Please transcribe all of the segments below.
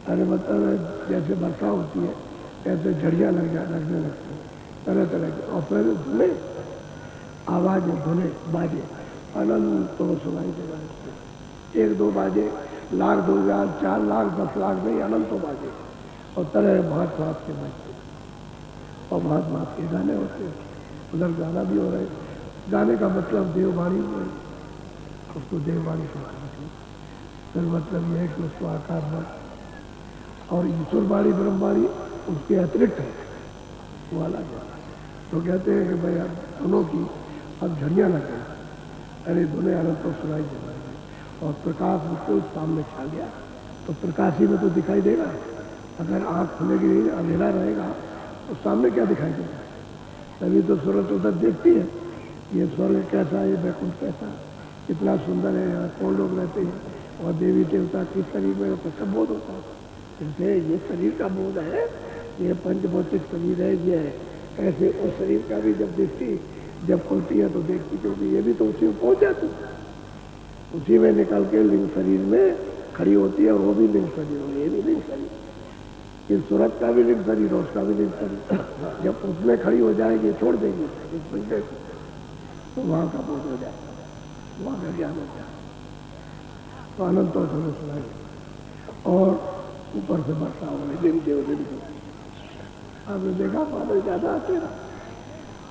अरे मतलब जैसे वर्षा होती है ऐसे झड़ियाँ लगने लगती हैं तरह तरह की, और फिर धुने आवाज़ें, धुने बाजे अनंत तो सुनाई देगा इसमें। 1-2 बाजे, 1,00,000, 2,000, 4,00,000, 10,00,000 नहीं, अनंत बाजे और तरह भांत भांत के बजते और भांत भांत के गाने होते हैं। उधर गाना भी हो रहे, गाने का मतलब देववाणी हो रही, उसको देववाणी से फिर मतलब यह है कि उसको आकार बल और ईश्वरवाणी ब्रह्मवाणी उसके अतिरिक्त है, वो अलग है। तो कहते हैं कि भाई अब धुनों की अब झड़ियाँ लगे, अरे धुने अनंत तो सुनाई दे रही है और प्रकाश उसको सामने छा गया, तो प्रकाश ही में तो दिखाई देगा। अगर आँख खुलेगी नहीं, अंधेरा रहेगा तो सामने क्या दिखाई देगा? तभी तो सूरत उधर देखती है, ये स्वर्ग कैसा है, ये वैकुंठ कैसा, कितना सुंदर है, यहाँ कौन लोग रहते हैं और देवी देवता किस शरीर में, तो सब बोध होता है। जैसे ये शरीर का बोध है, ये पंचभौतिक शरीर है, ये है ऐसे उस शरीर का भी जब देखती, जब खुलती है तो देखती, क्योंकि ये भी तो उसी में पहुंच जाती, उसी में निकल के लिंग शरीर में खड़ी होती है और वो भी लिंग शरीर हो, ये भी लिंग शरीर, इस सूरत का भी लिंग शरीर और उसका भी लिंग शरीर। जब उसमें खड़ी हो जाएगी, छोड़ देगी इस पिंडे को, तो वहाँ का बोध हो जाएगा, वहाँ का ज्ञान हो जाएगा, तो अनंत तो सुनाई और ऊपर से वर्षा हो रही, दिन के दिन को आपने देखा बादल ज्यादा आते ना,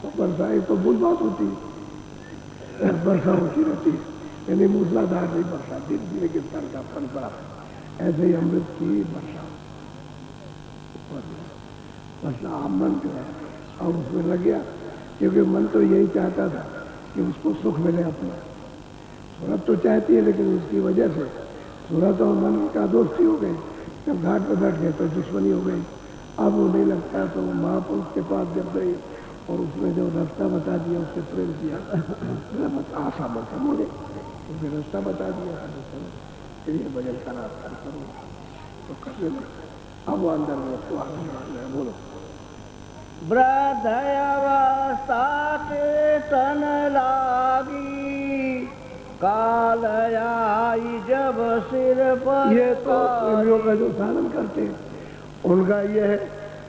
तो वर्षा एक तो बुल बात होती है, वर्षा होती रहती है, यानी मूसलाधार नहीं वर्षा, दिन धीरे गिरता रहता फल पड़ा, ऐसे ही अमृत की वर्षा आप मन जो है और उसमें लग गया, क्योंकि मन तो यही चाहता था कि उसको सुख मिले अपना। सूरत तो चाहती है, लेकिन उसकी वजह से सूरत और मन का दोस्ती हो गई, जब घाट पर बैठ गए तो दुश्मनी हो गई। अब वो नहीं लगता, तो महापुरुष के पास जब गई और उसने जो रास्ता बता दिया, उससे प्रेम किया, आशा मत मुझे उसने रास्ता बता दिया, फिर ये भजन का रास्ता करो तो करने लगे। अब वो अंदर में उसको आगे बोलो। वृद्धयावस्था के तन लागी, काल आई जब सिर पर। ये तो प्रेमियों का जो साधन करते हैं उनका ये है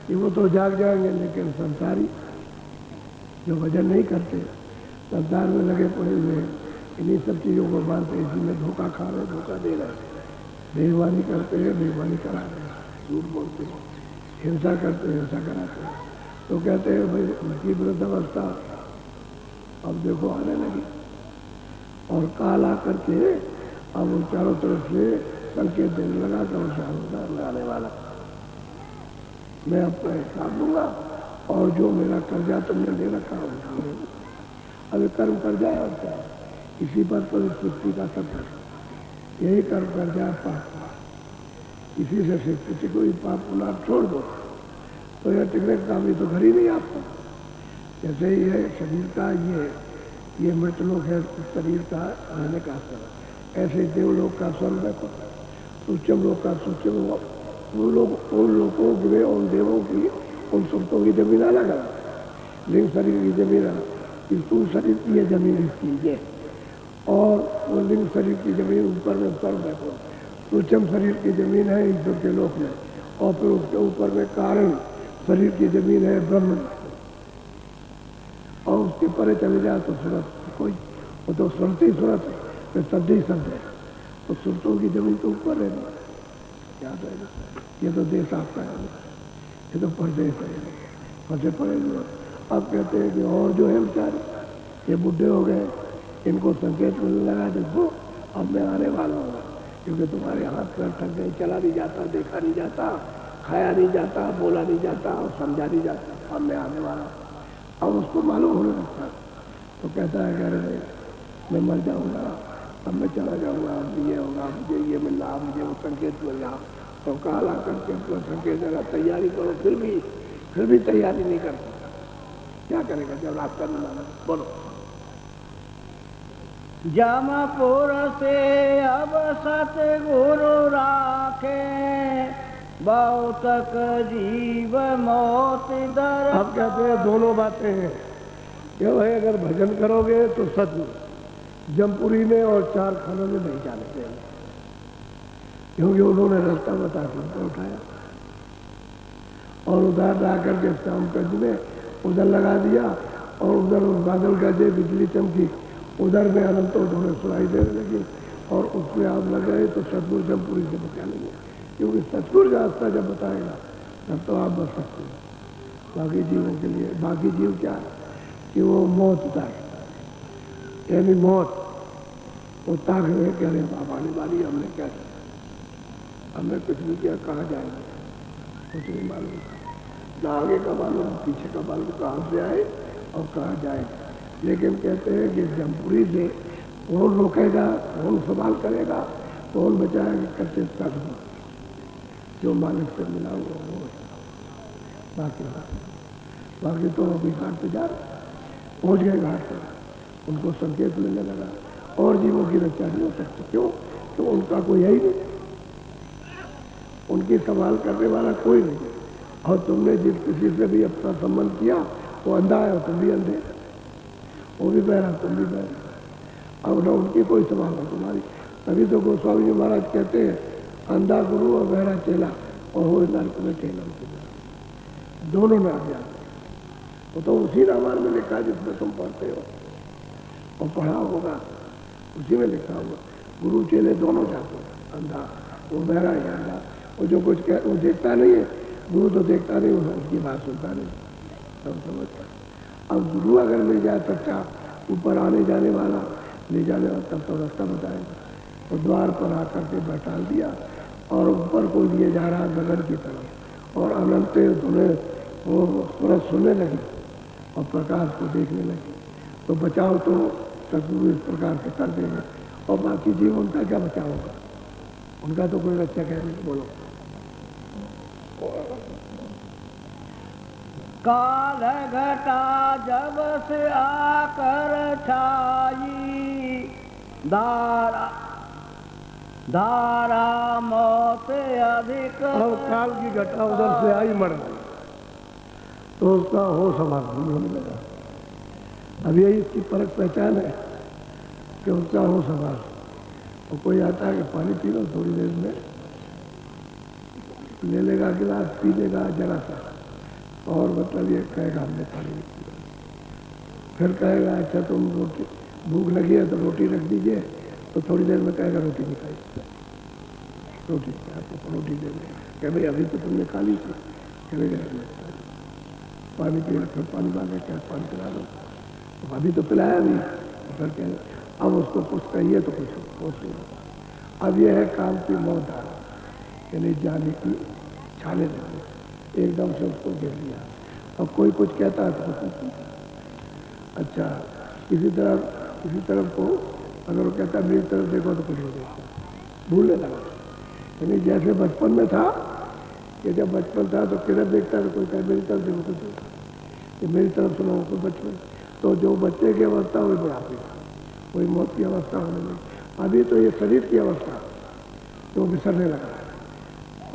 कि वो तो जाग जाएंगे, लेकिन संसारी जो भजन नहीं करते, संसार में लगे पड़े हुए हैं, इन्हीं सब चीज़ों को मानते हैं, इसी में धोखा खा रहे, धोखा दे रहे, बेईमानी करते हैं, बेईमानी करा रहे हैं, झूठ बोलते हैं, हिंसा करते हैं, हिंसा कराते हैं। तो कहते हैं भाई उनकी वृद्धावस्था अब देखो आने लगी और काल आकर के अब उन चारों तरफ से संकेत देने लगा कि उनसे आने वाला, मैं अपना हिसाब दूंगा और जो मेरा कर्जा तुमने ले रखा है अभी कर्म कर जाए और क्या, इसी पर तो इस सृष्टि का सब कुछ, यही कर्म कर जाए पाप, इसी से सृष्टि को ही पाप पुनः छोड़ दो तो यह टिकने का काम, ये तो घर ही नहीं आपका। जैसे ही है शरीर का ये मृत लोक है, शरीर का रहने का असर, ऐसे देवलोक का स्वर्ग है, सूक्ष्म लोक का सूक्ष्म, उन लोगों गिरे उन देवों की, उन सुरतों की जमीन अलग अलग, लिंग शरीर की जमीन अलग, स्थूल शरीर की ये जमीन इसकी है, और वो लिंग शरीर की जमीन ऊपर में स्वर्ग है, सूक्ष्म शरीर की जमीन है ईश्वर के लोक में, और फिर उसके ऊपर में कारण शरीर की जमीन है ब्रह्म, और उसके परे चले जाए तो सूरत कोई, वो तो सुरत ही सूरत है, फिर शब्द ही शब्द है, तो सुरतों की जमीन तो ऊपर है, याद है, ये तो देश आपका है, ये तो परदेश है, फंसे पड़े हुए। अब कहते हैं कि और जो है बेचारे ये बुढ़े हो गए, इनको संकेत मिलने लगा, देखो अब मैं आने वाला हूँ, क्योंकि तुम्हारे हाथ पैर थक गए, चला नहीं जाता, देखा नहीं जाता, खाया नहीं जाता, बोला नहीं जाता और समझा नहीं जाता, अब मैं आने वाला हूँ। अब उसको मालूम होने लगता, तो कहता है कह रहे मैं मर जाऊँगा, अब मैं चला जाऊँगा, अब ये होगा, मुझे ये मिलना, मुझे वो संकेत मिलना, तो काल आकर के संकेत देगा, तैयारी करो, फिर भी तैयारी नहीं करता, क्या करेगा जब रास्ता नहीं माना। बोलो। जमपुर से अब सतगुरु राखे, बहुतक जीव मौत दर। अब कहते हैं दोनों बातें हैं, क्यों है, अगर भजन करोगे तो सतगुरु जमपुरी में और 4 खानों में नहीं जाने देंगे, क्योंकि उन्होंने रास्ता बता के उनको उठाया और उधर ला करके शामगंज में उधर लगा दिया और उधर बादल गरजे बिजली चमकी, उधर में अनंत उन्होंने सुनाई देने लगी और उसमें आप लग गए तो सतगुरु जमपुरी से बचा लेंगे, क्योंकि सतगुरु का रास्ता जब बताएगा तब तो आप बच सकते हैं। बाकी जीवों के लिए बाकी जीव क्या है कि वो मौत ताक, यानी मौत वो ताक रहे कह रहे बाबा आने वाली, हमने क्या किया, हमने कुछ भी किया, कहाँ जाएंगे कुछ नहीं मालूम, ना आगे का मालूम पीछे का मालूम, कहाँ से आए और कहाँ जाएंगे। लेकिन कहते हैं कि जमपुरी से कौन रोकेगा, कौन सवाल करेगा, कौन बचाएगा, करते सदगुरु जो मालिक से मिला हुआ वो। बाकी तो अभी घाट पे जा रहे, पहुँच गए घाट पर, उनको संकेत मिलने लगा और जीवों की रक्षा नहीं हो सकती। क्यों? तो उनका कोई है ही नहीं, उनकी सवाल करने वाला कोई नहीं। और तुमने जिस किसी से भी अपना संबंध किया वो अंधा है और तुम भी अंधे, वो भी बहरा तुम भी बहरा। अब ना उनकी कोई सवाल है तुम्हारी। तभी तो गोस्वामी जी महाराज कहते हैं अंधा गुरु और बहरा चेला और हो नरक में ठेला, दोनों नरक जाते। वो तो उसी रामायण में लिखा जिसमें तुम पढ़ते हो और पढ़ा होगा, उसी में लिखा होगा गुरु चेले दोनों जाते हैं, अंधा वो बहरा है अंधा। वो जो कुछ कह वो देखता नहीं है, गुरु तो देखता नहीं, उसकी बात सुनता नहीं, सब समझता। अब गुरु अगर मिल जाए सच्चा ऊपर आने जाने वाला ले जाने वाला, तब तो रास्ता बताएगा। तो द्वार पर आकर के बैठा दिया और ऊपर को लिए जा रहा गगन की तरफ और अनंत धुने वो सूरज सुनने लगी और प्रकाश को देखने लगी। तो बचाव तो सदगुरु इस प्रकार से कर देंगे और बाकी जीव उनका क्या बचाव होगा, उनका तो कोई रक्षा कह नहीं। बोलो काल घटा जब से आकर छाई, धारा धारा मौत अधिक। अब काल की घटा उधर से आई मर गई तो उसका होश हमारा नहीं होने लगा। अब यही इसकी परख पहचान है कि उसका होश हमारा। और कोई आता है कि पानी पी लो, थोड़ी देर में ले लेगा गिलास, पी लेगा जरा सा और मतलब ये कहेगा हमने पानी नहीं पिया। फिर कहेगा अच्छा तुम रोटी भूख लगी है तो रोटी रख दीजिए, तो थोड़ी देर में कहेगा रोटी नहीं खाई, रोटी आपको रोटी दे देगा। कह भाई अभी तो तुमने खा ली थी, कहेगा पानी पी, फिर पानी मांगे क्या पानी पिला दो, तो अभी तो पिलाया नहीं, तो फिर कहेगा अब उसको कुछ कहिए तो कुछ सोच लो। अब यह है काल की मौत आ यानी जाने की छाले लगे, एकदम से उसको गिर लिया। अब कोई कुछ कहता है तो कुछ अच्छा किसी तरफ को अगर वो कहता है मेरी तरफ देखो तो कुछ नहीं देखता, भूलने लगा। यानी जैसे बचपन में था कि जब बचपन था तो किधर देखता है तो कोई कहे मेरी तरफ देखो कुछ देखता, मेरी तरफ सुनो कोई बचपन। तो जो बच्चे की अवस्था वही बुढ़ापे का, वही मौत की अवस्था होने लगी। अभी तो ये शरीर की अवस्था जो बिसरने लगा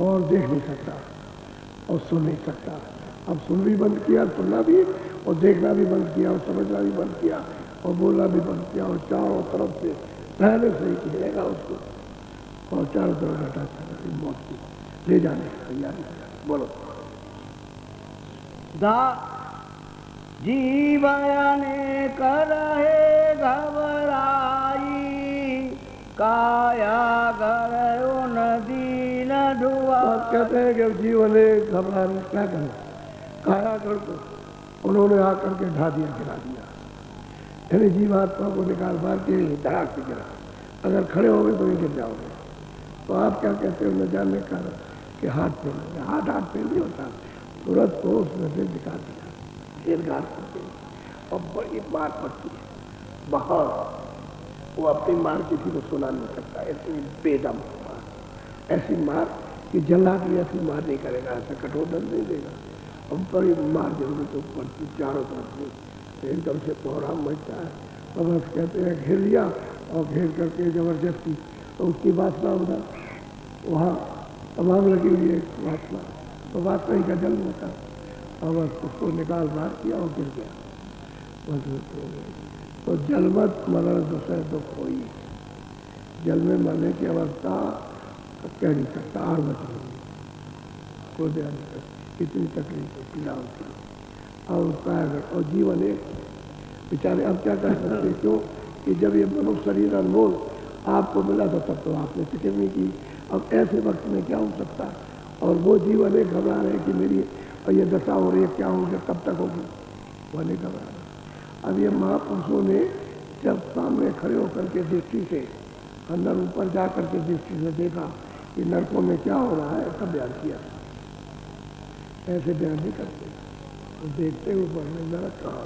और देख नहीं सकता और सुन नहीं सकता। अब सुन भी बंद किया, सुनना भी और देखना भी बंद किया और समझना भी बंद किया और बोलना भी बंद किया और चारों तरफ से पहले से ही घेरेगा उसको और चारों तरफ हटा मौत की ले जाने की तैयारी। बोलो जीवने करहे घबराई, काया गयो नदी न डुआ। कहते हैं कि जीवन घबरा क्या करना, कायागढ़ को उन्होंने आकर के ढा दिया, गिरा दिया। यानी जीवात्मा को निकाल मार के धड़ाक से गिरा। अगर खड़े हो गए तो ये गिर जाओगे। तो आप क्या कहते हो न जानने का कि हाथ फेल, हाथ फेल नहीं होता, तुरंत को उसमें से निकाल दिया, घेर करके और बड़ी मार पड़ती है बहुत। वो अपनी मार किसी को सुना नहीं सकता, ऐसी बेदम मार, ऐसी मार कि जल्लाद भी ऐसी मार नहीं करेगा, ऐसा कठोर दंड नहीं देगा। अब बड़ी मार जरूरत तो पड़ती चारों तरफ से एकदम से कोहराम मचता है। तो बस कहते हैं घेर लिया और घेर करके जबरदस्ती, तो उसकी वासना उधर वहाँ तमाम लगी हुई है वासना, तो वासना ही का जन्म होता और बस उसको निकाल मार किया और गिर गया। तो जलमत मरण दूसरे दुख हुई, जल में मरने की अवस्था कह नहीं सकता, आड़ मच रही कोई बयान नहीं सकता, इतनी तकलीफ पीड़ा होती है। और उसका और जीवन एक बेचारे अब क्या कर सकते, क्यों कि जब ये मनुष्य शरीर अनमोल आपको मिला था तब तो आपने फिक्र नहीं की, अब ऐसे वक्त में क्या हो सकता है। और वो जीवन एक घबरा रहे कि मेरी और ये दशा हो रही है, क्या होगी, कब तक होगी, वो नहीं घबरा रहा। अब ये महापुरुषों ने जब सामने खड़े होकर के दृष्टि से अंदर ऊपर जा करके दृष्टि से देखा कि नरकों में क्या हो रहा है, तब बयान किया। ऐसे बयान नहीं करते, तो देखते ऊपर में नरक कहा,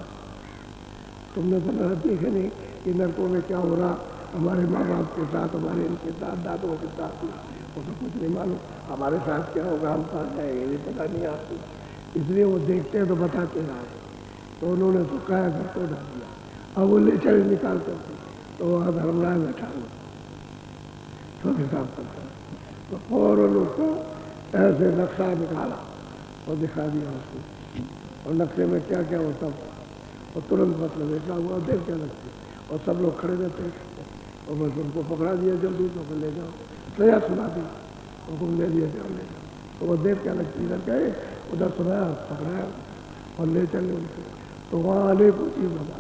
तुमने तो नरक देखे नहीं कि नरकों में क्या हो रहा, हमारे माँ बाप के साथ, हमारे इनके साथ, दादों के साथ, वो तो कुछ नहीं मालूम, हमारे साथ क्या होगा, हम कहाँ जाएंगे, ये पता नहीं आपको। इसलिए वो देखते हैं तो बताते रहे, तो उन्होंने तो कहा घर को डाल दिया। अब वो ले चले निकाल करके, तो वहाँ धर्मराज बैठा हुआ सब हिसाब करता है, तो फौरन उसको ऐसे नक्शा निकाला और दिखा दिया उसको, और नक्शे में क्या क्या होता और तुरंत मतलब देखा हुआ, देर क्या लगती, और सब लोग खड़े रहते हैं, और बस उनको पकड़ा दिया, जल्दी तो ले जाओ, सजा सुना दी, हुक्म दे दिया जाओ ले जाओ, तो वो देर क्या लगती, इधर गए उधर सुनाया, पकड़ाया और ले चले उनको, तो वहाँ अनेक चीज बता